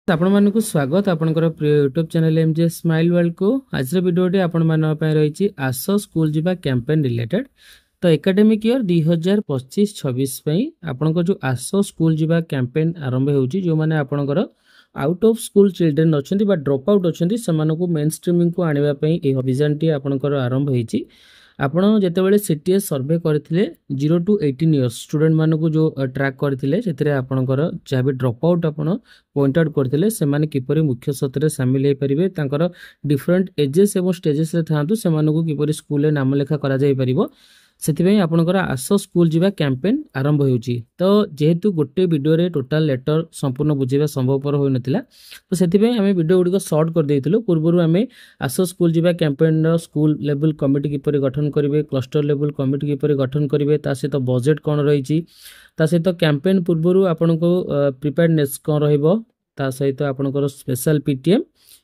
आपण मानक स्वागत आपनकर प्रिय YouTube channel MJ smile world को आज वीडियोटी आपण मान रही आस स्कूल जीवा कैंपेन रिलेटेड तो एकेडमिक ईयर 2025-26 आपण जो आस स्कूल जीवा कैंपेन आरंभ होउची जो माने आपनकर आउट ऑफ स्कूल चिल्ड्रेन अच्छी ड्रॉप आउट अच्छी से मेन स्ट्रीमिंग को आने अभियान टी आपनकर आरंभ होइची। आपण जेतेबेले सीटीएस सर्वे करथिले 0 to 18 इयर्स स्टूडेंट मानको जो ट्रैक करथिले सेतरे आपनकर जहाँ भी ड्रॉप आउट आपण पॉइंट आउट करथिले से माने किपरि मुख्य सत्र शामिल हे परिबे तांकर डिफरेंट एजेस एवं स्टेजेस रे थांतु से मानको किपरि स्कूल रे नाम लेखा करा जाय परिबो सेतिबे आपनकर आस स्कूल जीवा कैंपेन आरंभ होउची। तो जेहेतु गोटे वीडियो रे टोटल लेटर संपूर्ण बुझेबा संभवपर होई नथिला तो सेतिबे हमें वीडियो गुडी को शॉर्ट कर देइथिलो। पूर्वरु हमें आस स्कूल जीवा कैंपेन रो स्कूल लेवल कमिटी किपरि गठन करिवे क्लस्टर लेवल कमिटी किपरि गठन करिवे ता सहित बजेट कोन रहिची ता सहित कैंपेन पूर्वरु आपनको प्रिपेयर्डनेस कोन रहइबो ता सहित आपनकर स्पेशल पीटीएम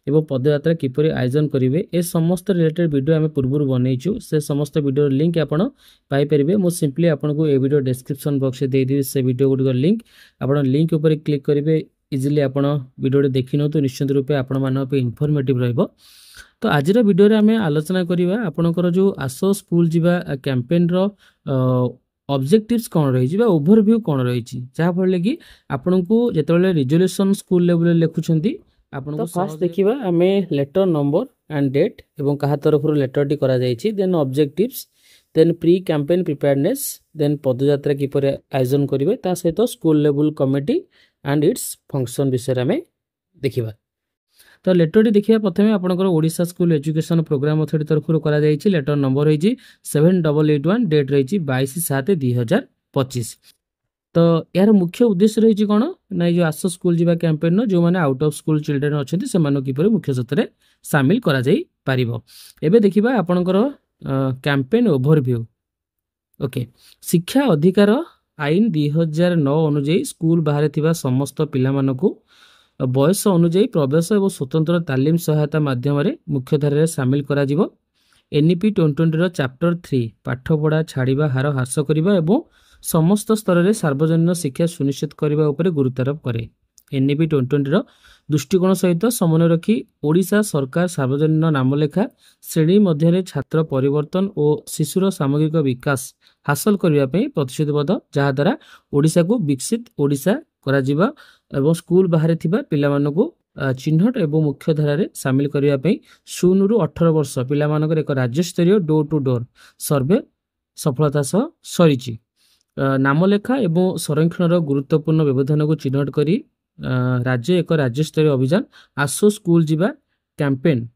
एवं पदयात्रा किपरि आयोजन करिवे ए समस्त रिलेटेड वीडियो आमे पूर्वरु बनैछु से समस्त वीडियो लिंक आपण पाई परिबे। मो सिंपली आपनको ए वीडियो डिस्क्रिप्शन बॉक्स दे देबी से वीडियो गुडी लिंक आपण लिंक ऊपर क्लिक करिवे इजीली आपण वीडियो देखिनो तो निश्चित रूपे आपण मान पे इन्फॉर्मेटिव रहइबो। तो आज रो वीडियो रे आमे आलोचना करिवा आपनकर जो आसो स्कूल जीवा कैंपेन रो ऑब्जेक्टिव्स कौन रही ओवरव्यू कौन रही जहाँ फल कि आपन को जिते रिजोल्यूशन स्कूल लेवल लिखुंट आपन को फास्ट देखा आम लेटर नंबर एंड डेट एवं क्या तरफ लेटर टी करा जायछि then objectives then pre campaign preparedness then पदयात्रा किपर आयोजन करेंगे ता सहित school level committee and its function विषय में देखा। तो लेटर टी देखिए प्रथम आपनकर Odisha school education programme authority तरफ करा जायछि लेटर नंबर होइछि 7881 डेट रही 22/7/2025। तो यार मुख्य उद्देश्य रही कौन ना जो आस स्कूल जीवा कैंपेन जो माने आउट ऑफ स्कूल चिल्ड्रेन अच्छे से किपर मुख्य सत्र सामिल करा जाई पारिबो। एबे देखिबा आपनकर कैंपेन ओवरव्यू। ओके शिक्षा अधिकार आईन 2009 अनुଯାयी स्कूल बाहर थिबा समस्त पिला मानकु बयस अनुଯାयी प्रवेश और स्वतंत्र तालीम सहायता माध्यम मुख्यधारा सामिल करा जिवो। एनईपी 2020 चैप्टर 3 पाठपढ़ा छाड़ा हार ह्रास करने और समस्त स्तर में सार्वजनिक शिक्षा सुनिश्चित करने उपर गुरुत्वारोप करे। एनईपी 2020 दृष्टिकोण सहित समन्वय रखी ओडिशा सरकार सार्वजनिक नामलेखा श्रेणी मध्य छात्र परिवर्तन और शिशुर सामग्रिक विकास हासिल करने प्रतिश्रुतिबद्ध जहाद्वारा ओडिशा को विकसित ओडिशा करा जिबा एवं स्कूल बाहर थिबा पिला मानकु चिन्हट एवं मुख्य धारा सामिल करने 0 ରୁ 18 वर्ष पिला मानकर एक राज्य स्तरीय डोर टू डोर सर्वे सफलता सह सरी। नामलेखा एवं संरक्षण गुरुत्वपूर्ण व्यवधान को चिन्हट करी राज्य एक राज्य स्तरीय अभियान आसो स्कूल जीवा कैंपेन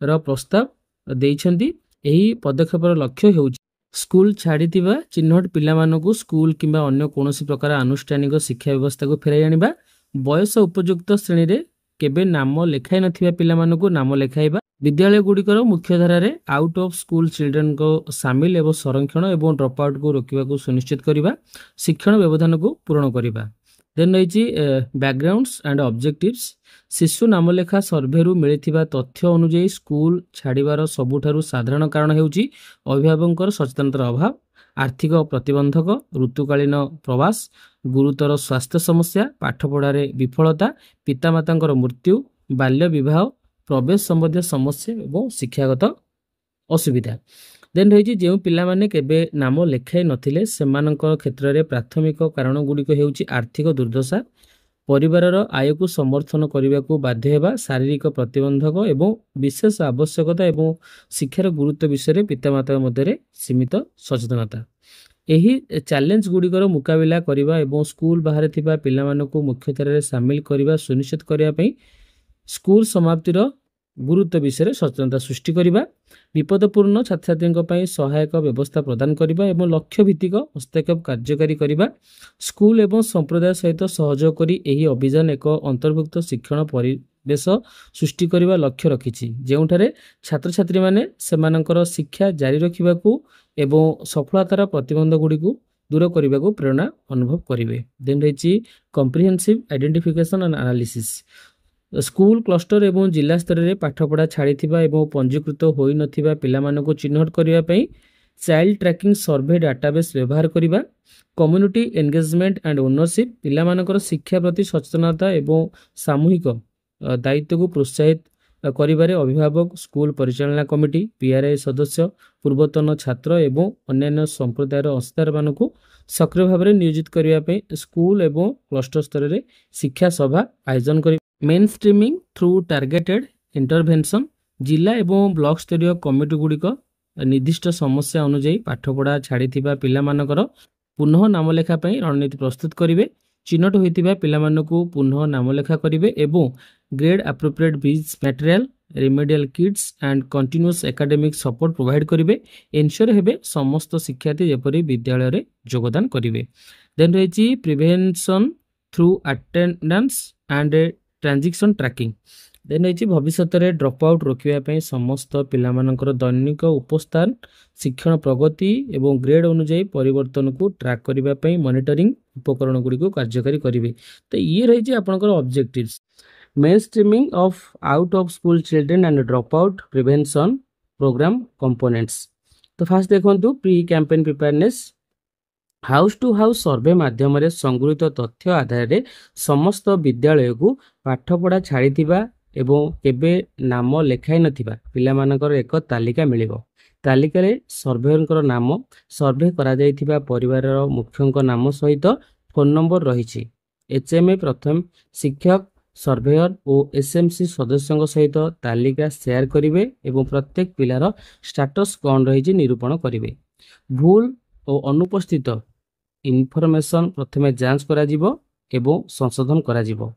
रो प्रस्ताव देइछंती। एही पदक्षेपर लक्ष्य हेउछि स्कूल छाड़ी चिन्हट पिला मानकु स्कूल किंबा अन्य कोनोसी प्रकार आनुष्ठानिक शिक्षा व्यवस्था को फेराई आनिबा बयस उपयुक्त श्रेणी रे केबे नाम लेखाई नथिबा पिला मानकु नाम लेखाइबा विद्यालय गुड़िकर मुख्य धारा रे आउट ऑफ स्कूल चिल्ड्रेन को सामिल एवं संरक्षण एवं ड्रॉप आउट को रोकवा को सुनिश्चित करने शिक्षण व्यवधान को पूरण करने। देन रही बैकग्राउंड्स एंड ऑब्जेक्टिव्स शिशु नामलेखा सर्वे रु मिलिथिबा तथ्य अनुଯାयी स्कूल छाड़िबार सबुठारु साधारण कारण हेउची अभिभावक सचेतनतार अभाव आर्थिक प्रतिबंधक ऋतुकालीन प्रवास गुरुतर स्वास्थ्य समस्या पाठपढ़ारे विफलता पितामातांकर मृत्यु बाल्य विवाह प्रवेश संबंधी समस्या और शिक्षागत असुविधा। देन रही जो पिला माने केबे नाम लेखाई नथिले सेमानकर क्षेत्र में प्राथमिक कारण गुड़िक हेउची आर्थिक दुर्दशा परिवार आय को समर्थन करने को बाध्य हेबा शारीरिक प्रतिबंधक एवं विशेष आवश्यकता एवं शिक्षार गुरुत्व विषय पितामाता मध्य सीमित सचेतनता। एही चैलेंज गुड़िकर मुकाबिला करने एवं स्कूल बाहर थिबा पिला मानकु मुख्यधारा सामिल करने सुनिश्चित करने स्कूल समाप्तिर गुरुत्व विषय सचेतनता सृष्टि करने विपदपूर्ण छात्र छात्री सहायक व्यवस्था प्रदान करने और लक्ष्य भित्तिक हस्तक्षेप कार्यकारी करने स्कूल एवं संप्रदाय सहित सहयोग करी एही अभियान एक अंतर्भुक्त शिक्षण परिवेश सृष्टि करने लक्ष्य रखिछि जेउठारे छात्र छात्री माने सेमानकर शिक्षा जारी रखिबाकू एवं सफलतार प्रतिबंध गुड़ी दूर करने को प्रेरणा अनुभव करेंगे। देन रही comprehensive identification and analysis school cluster एवं जिला स्तर में पाठपढ़ा छाड़ी एवं पंजीकृत होई नथिबा पिला मानकु चिन्हट करने पई चाइल्ड ट्रैकिंग सर्वे डाटाबेस व्यवहार करने कम्युनिटी एंगेजमेंट एंड ओनरशिप पिला मानकर शिक्षा प्रति सचेतनता एवं सामूहिक दायित्व को प्रोत्साहित करिबारे अभिभावक, स्कूल परिचालना कमिटी, पीआरआई सदस्य, पूर्वतन छात्र एवं अन्य संप्रदायर अंशदार मानक सक्रिय भाव में नियोजित करने स्कूल एवं क्लस्टर स्तर में शिक्षा सभा आयोजन कर main streaming through targeted intervention जिला एवं ब्लॉक स्तरीय कमिटी गुड़िक निर्दिष्ट समस्या अनुଯାयी पाठपढ़ा छाड़ी पिलामानकर पुनः नामलेखा रणनीति प्रस्तुत करेंगे। चिन्हट होता पिलामानकु पुनः नामलेखा करेंगे एवं ग्रेड एप्रोप्रिएट बीज material remedial Kitts and continuous academic support provide करेंगे। एनश्योर हेबे समस्त शिक्षार्थी जेपरी विद्यालय रे योगदान करेंगे। देन रही prevention through attendance and transaction tracking. Then रही भविष्य में ड्रॉप आउट रोकने समस्त पिलामानकर दैनिक उपस्थान शिक्षण प्रगति एवं ग्रेड अनुଯାयी परिवर्तन को ट्रैक करने मॉनिटरिंग उपकरण गुड़ी को कार्यकारी करेंगे। तो ये रही आपंकर objectives mainstreaming of out of school children and drop out prevention programme components. तो फास्ट देखो pre campaign preparedness house to house survey माध्यम संगृहित तथ्य आधार में समस्त विद्यालय को पाठपढ़ा छाड़ी एवं केबे नाम लेखाई नथिबा पिलामानकर एक तालिका मिलिबो। तालिका रे सर्वेयर नाम सर्वे करा जायथिबा परिवार मुख्यंक नाम सहित फोन नंबर रही। एचएमए प्रथम शिक्षक सर्वेयर और एसएमसी सदस्यों सहित तालिका शेयर करेंगे एवं प्रत्येक पिलार स्टेटस कौन रही निरूपण करेंगे। भूल और अनुपस्थित इनफॉरमेशन प्रथमे जांच करा जिवो एवं संशोधन करा जिवो।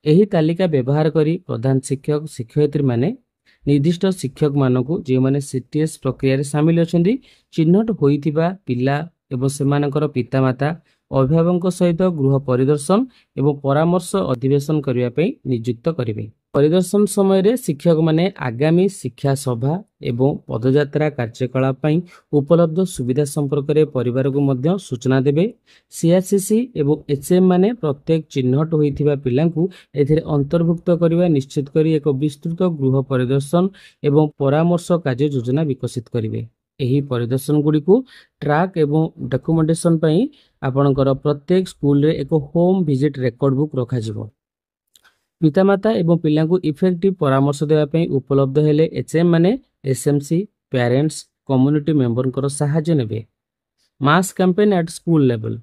एही तालिका व्यवहार करी प्रधान शिक्षक शिक्षयित्री माने निर्दिष्ट शिक्षक मानकु जे माने सीटीएस प्रक्रिया रे शामिल अछंदी चिन्हट होइथिबा पिला एवं सेमानकर पितामाता अभिभावक सहित गृह परिदर्शन एवं परामर्श अधिवेशन करने पे नियुक्त करेंगे। परिदर्शन समय रे शिक्षक माने आगामी शिक्षा सभा एवं पदयात्रा कार्यकलाप उपलब्ध सुविधा संपर्क में परिवार को मध्य सूचना देवे। सीआरसीसी एवं एचएम माने प्रत्येक चिन्हट होइथिबा पिलांकु एथिरे अंतर्भुक्त करने निश्चित करी एक विस्तृत गृह परिदर्शन एवं परामर्श कार्य योजना विकसित करेंगे। यही परिदर्शन गुड़ी को ट्रैक एवं डॉक्यूमेंटेशन पई आपणकर प्रत्येक स्कूल रे एक होम विजिट रेकॉर्ड बुक रखा जिवो। पितामाता एवं पिला को इफेक्टिव परामर्श देवा पई उपलब्ध हेले एचएम माने एसएमसी पेरेंट्स कम्युनिटी मेंबर कर सहायता नेबे। Mass campaign at school level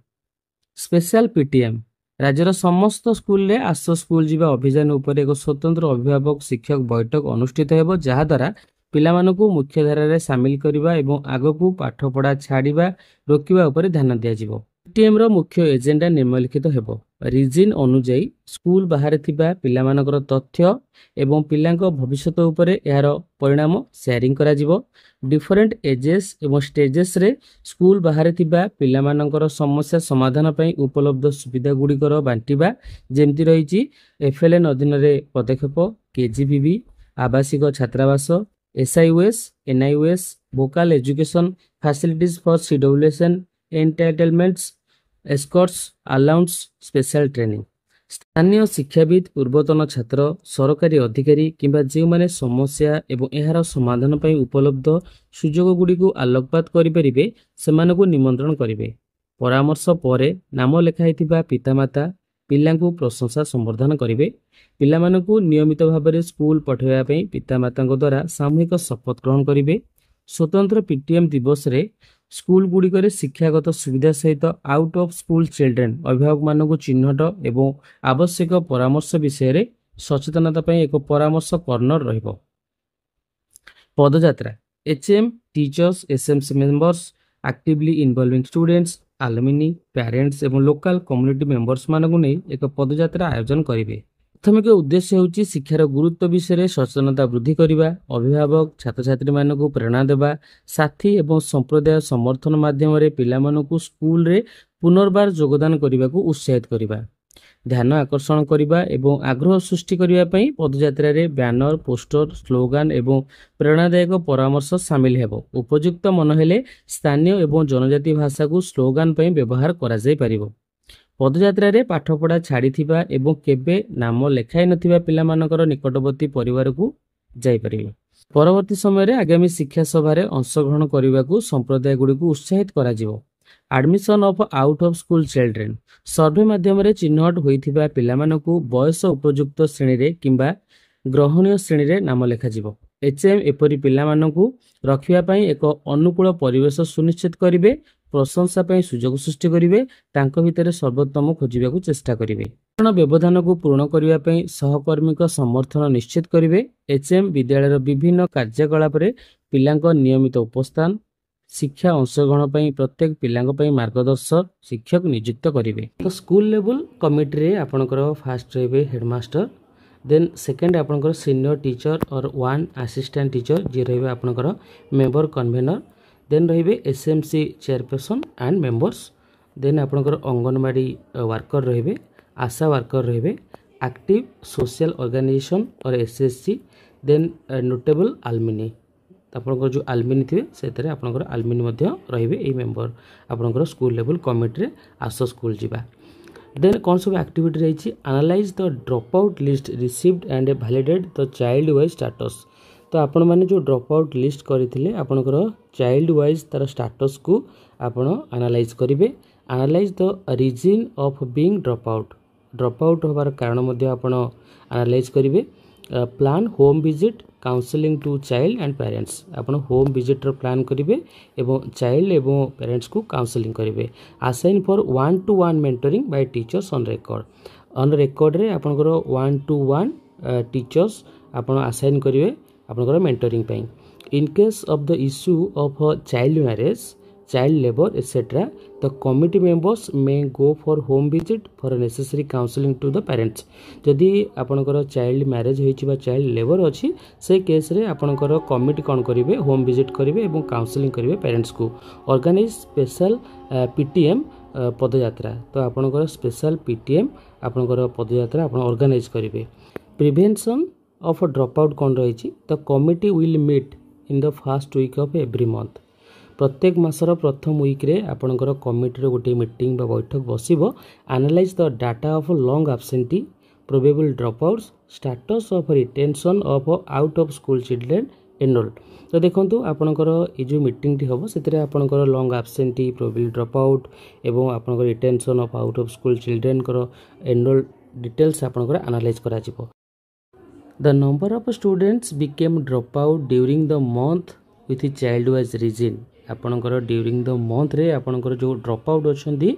special PTM राज्यर समस्त स्कूल रे आसो स्कूल जीवा अभियान उपर एक स्वतंत्र अभिभावक शिक्षक बैठक अनुष्ठित हेबो जहा द्वारा पिलामानकु मुख्य धारा रे शामिल करिबा एवं आगकु पाठपढ़ा छाड़िबा रोकिबा उपर ध्यान दिया जिवो। पीटीएम रो मुख्य एजेंडा निम्नलिखित हेबो। रीजन अनुଯାयी स्कूल बाहर थिबा पिलामानकर तथ्य एवं पिलांक भविष्यत उपरे यार परिणाम शेयरिंग करा जिवो। डिफरेंट एजेस एवं स्टेजेस रे स्कूल बाहर थिबा पिलामानकर समस्या समाधान पई उपलब्ध सुविधा गुड़िकर बांटिबा जेमति रहिछि एफएलएन अधीन रे पदक्षेप केजीबीबी आवासिक छात्रावास SIUS, NIUS, vocal education facilities for CWSN, entitlements, escorts, allowance, special training। स्थानीय शिक्षाविद पूर्वतन छात्र सरकारी अधिकारी किंबा जो माने समस्या एवं एहार समाधान पई उपलब्ध सुजोग गुडी को आलोकपात करि परिबे सेमानकु निमंत्रण करिवे। परामर्श परे नाम लेखाइथिबा पितामाता पिलांकु प्रशंसा संवर्धन करेंगे। पिलामानकु नियमित भाव में स्कूल पठाइबा पई पितामाता द्वारा सामूहिक शपथ ग्रहण करेंगे। स्वतंत्र पीटीएम दिवस रे स्कूल गुड़िक शिक्षागत सुविधा सहित आउट ऑफ स्कूल चिल्ड्रेन अभिभावक मानक चिन्हट एवं आवश्यक परामर्श विषय रे सचेतनता पई एक परामर्श कॉर्नर रहिबो। पदयात्रा HM teachers SMC members actively involving students alumni parents एवं लोकल कम्युनिटी मेंबर्स मानक नहीं एक पदयात्रा आयोजन करेंगे। प्राथमिक उद्देश्य होची शिक्षार गुरुत्व विषय सचेतनता वृद्धि करने अभिभावक छात्र छात्री मानक प्रेरणा देवा साथी एवं संप्रदाय समर्थन माध्यम पिलामानकु स्कूल रे पुनर्बार योगदान करने को उत्साहित करने ध्यान आकर्षण करने एवं आग्रह सृष्टि करने पदयात्रा रे बैनर पोस्टर स्लोगान एवं प्रेरणादायक परामर्श सामिल हेबो। उपयुक्त मन हेले स्थानीय एवं जनजाति भाषा को स्लोगान पई व्यवहार करा जाय परिबो। पदयात्रा रे पाठपढ़ा छाड़ी थिबा एवं केबे नाम लेखाई नथिबा पिलामानकर निकटवर्ती परिवार को जाय परिबे। परवर्ती समय रे आगामी शिक्षा सभा रे अंशग्रहण करने को संप्रदाय गुडी को उत्साहित करा जिवो। Admission of out of school children survey माध्यम चिन्हट होइथिबा पिलामानकु बयस उपयुक्त श्रेणी रे किंबा ग्रहणीय श्रेणी रे नाम लेखाजिबो। एचएम एपरि पिलामानकु रखिबा पई एक अनुकूल परिवेश सुनिश्चित करिवे, प्रशंसा पई सुजोग सृष्टि करिवे, तांको भितरे सर्वोत्तम खोजिबाकू चेष्टा करिवे। व्यवधान को पूर्ण करने पर सहकर्मी समर्थन निश्चित करेंगे। एचएम विद्यालय विभिन्न कार्यकलाप पिला नियमित उपस्थान शिक्षा अंशग्रहण पर प्रत्येक पिला मार्गदर्शक शिक्षक नियुक्त करेंगे। तो स्कूल लेवल कमिटी रे आपणकर फास्ट रहे हेडमास्टर, देन सेकेंड आपणकर सीनियर टीचर और वन असिस्टेंट टीचर जी रहे आपणकर मेंबर कन्वेनर, देन रहे SMC chairperson and members, then आपणकर अंगनवाड़ी वर्कर रहे, आशा वर्कर रहे, एक्टिव सोशल ऑर्गेनाइजेशन और एसएससी, देन नोटेबल आलमिनी आपनकर जो आलमिनी थे से आपनकर आलमिनी मध्य रहिबे ए मेंबर आपनकर स्कूल लेवल कमिटी रे आसो स्कूल जीवा। देन कौन सब एक्टिविटी रही analyse the drop out list received and validate the child wise status. तो आपण माने जो ड्रॉप आउट लिस्ट करथिले आपनकर चाइल्ड वाइज तार स्टेटस को आपण एनालाइज करिवे। Analyse the reason of being drop out होबार कारण मध्य आपण एनालाइज करिवे। Plan home visit counselling to child and parents आपण होम विजिट रो प्लान करिवे एवं चाइल्ड एवं पेरेंट्स को काउंसलिंग करिवे। Assign for 1-to-1 mentoring by teachers on record रे आपनकर 1-to-1 टीचर्स आपण असाइन करिवे आपनकर मेंटरिंग पई। In case of the issue of child marriage, child labour etcetera, the committee members may go for home visit for necessary counselling to the parents. जदि आपनकर child marriage होइछि बा child labour अछि से case रे आपनकर committee कोन करिवे home visit करिवे एवं काउंसलिंग करिवे पेरेंट्स को। ऑर्गेनाइज स्पेशल पीटीएम पदयात्रा, तो आपनकर स्पेशल पीटीएम आपनकर पदयात्रा आपण ऑर्गेनाइज करिवे। प्रिवेंशन ऑफ ड्रॉप आउट कोन रहिछि, the committee will meet in the first week of every month. प्रत्येक मासर प्रथम वीक रे आपनकर कमिटी रो गोटे मीटिंग बा बैठक बसिबो। Analyse the data of long absentee, probable drop outs, status of retention of out of school children enrolled. तो देखंतु आपनकर ए जो मीटिंग टी हबो सेतरे आपनकर long absentee, probable drop out एवं आपनकर retention of out of school children कर एनरोल्ड डिटेल्स आपनकर एनालाइज करा जिवो। The number of students became drop out during the month with child wise reason. आपनकर ड्यूरिंग द मंथ रे आपनकर जो ड्रॉप आउट अछंदी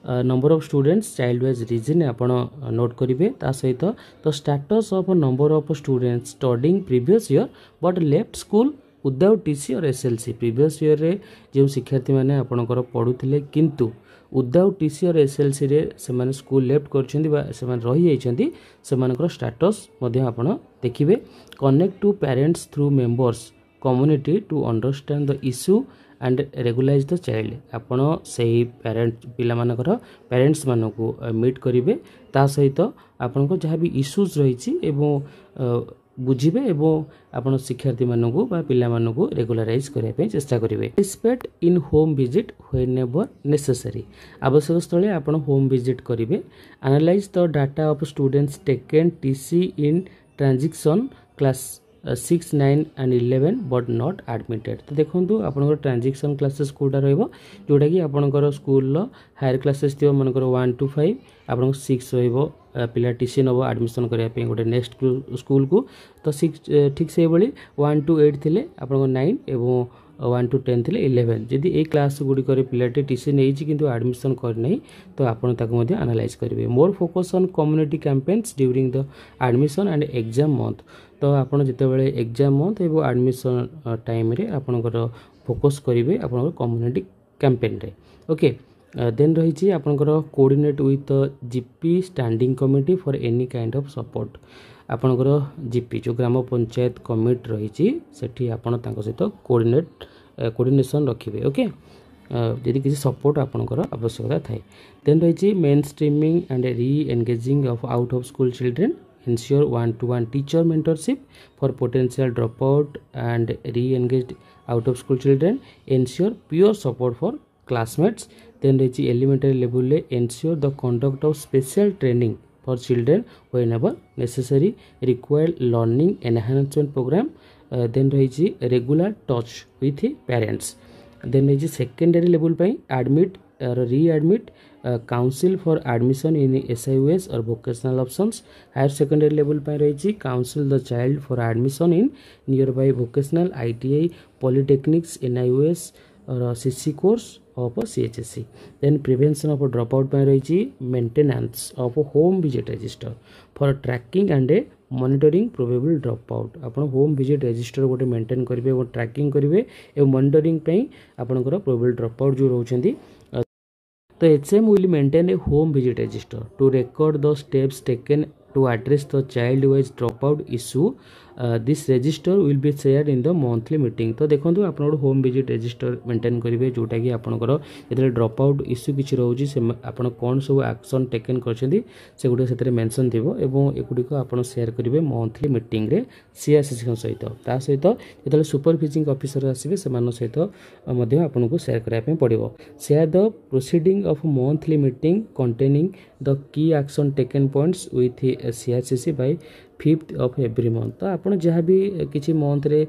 number of students child wise reason आपण नोट करिवे। ता सहित the status of number of students studying previous year but left school without TC और एसएलसी। प्रीवियस ईयर रे जो शिक्षार्थी माने आपनकर पढुथिले किंतु विदाउट टीसी और एसएलसी रे से माने स्कूल लेफ्ट करछंदी बा से माने रहि जाइछंती सेमानकर स्टेटस मध्ये आपण देखिबे। Connect to parents through members community to understand the issue and regularise the child. आपण सही पेरेंट्स पिला मानकर पेरेंट्स मानकु मीट करिवे। ता सहित आपनको जहाँ भी इश्यूज रही एवं बुझिबे एवं आपण शिक्षार्थी मानकु बा पिला मानकु रेगुलराइज करिया पे चेष्टा करिवे। Participate in home visit whenever necessary, आवश्यक स्थले आपण होम विजिट करिवे। Analyse the data of students taken TC in transition class 6, 9 and 11 but not admitted. तो देखो आपनकर ट्रांजिशन क्लासेस कोटा रहइबो जोटा कि आपनकर स्कूल हायर क्लासेस थियो मनकर 1 to 5 आपन 6 रहइबो पिला टीसी नबो एडमिशन करिया पे गोटे नेक्स्ट स्कूल को। तो 6 ठीक से बळी 1 to 8 थिले आपन 9 एवं 1 to 10 थिले 11। जदि ए क्लास गुडी करे पिलाटे टीसी नेइछि किंतु एडमिशन कर नै तो आपन ताको मध्ये एनालाइज करिवे। More focus on community campaigns during the admission and exam month. तो आपन जते बेले एग्जाम मंथ एवं एडमिशन टाइम रे आपनकर फोकस करिवे आपनकर कम्युनिटी कैंपेन रे। ओके, देन रही आपनकर coordinate with GP standing committee for any kind of support. आपनकर जीपी जो ग्राम पंचायत कमिटी रही सेठी आपण तांको सहित कोऑर्डिनेशन रखिबे। ओके, यदि किसी सपोर्ट आपनकर आवश्यकता थाए। देन रही main streaming and re engaging of out of school children. Ensure 1-to-1 teacher mentorship for potential dropout and re-engaged out of school children. Ensure peer support for classmates. Then elementary level ensure the conduct of special training for children whenever necessary. Require learning enhancement program. Then regular touch with parents. Then रही secondary level admit readmit counsel for admission in SIUS or vocational options. Higher secondary level रही counsel the child for admission in nearby vocational ITI polytechnics NIUS or CC course of CHSC। Then prevention of drop out रही maintenance of home visit register for tracking and monitoring probable drop out. आपण home visit register गोटे maintain करेंगे और trekking करेंगे और monitoring आपंकर probable drop out जो रोचंती। तो HM will maintain a home visit register to record the steps taken to address the child wise dropout issue. This register will be shared in the monthly meeting। तो देखो आप home visit register maintain करेंगे जोटा कि आपंकर जो drop out issue किसी रोचे आप कौन सब एक्शन टेकन कर से मेंशन थी और एगुड़िक आप शेयर करेंगे मंथली मीटिंग रे CRCC सहित सहित जो सुपरवाइजिंग ऑफिसर आसवे से सहित आपको शेयर कराया पड़ो। Share the proceeding of monthly meeting containing the key action taken points with CRCC by 5th of every month। तो आप जहाँ भी किसी मंथ रे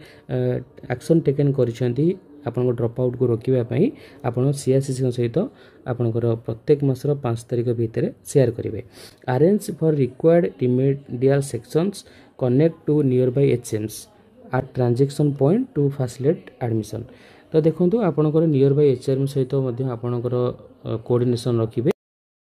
एक्शन टेकन करिसेंती आपन ड्रॉप आउट को रोकवाई आपन CRCC सहित आपनकर प्रत्येक मासर 5 तारिख भितर शेयर करेंगे। Arrange for required remedial sections connect to nearby HMs at transaction point to facilitate admission. तो देखो आपनकर नियर बाय HM सहित आपनकर कोऑर्डिनेशन रखिए।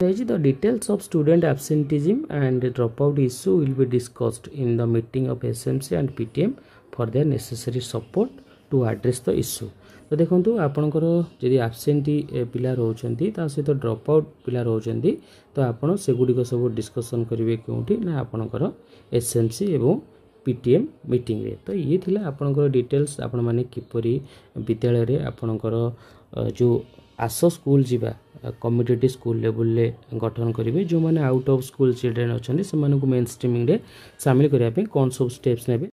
The details of student absenteeism and dropout issue will be discussed in the meeting of SMC and PTM for their necessary support to address the issue। तो देखो आपणकर जदि आबसेंटी पिला रोचंती ता सहित ड्रॉप आउट पिला रोचंती तो आपण सेगुडिक सब डिस्कशन करेंगे क्योंकि ना आपणकर SMC एवं PTM मीटिंग रे। तो ये थिला आपणकर डिटेल्स आपण माने किपरि विद्यालय रे आपणकर जो आसो स्कूल जीवा कम्यूनिटी स्कूल लेवल ले गठन करेंगे। जो मैंने आउट ऑफ स्कूल चिल्ड्रेन अच्छा से मेन स्ट्रीमिंग रे शामिल करने कौन सब स्टेप्स ने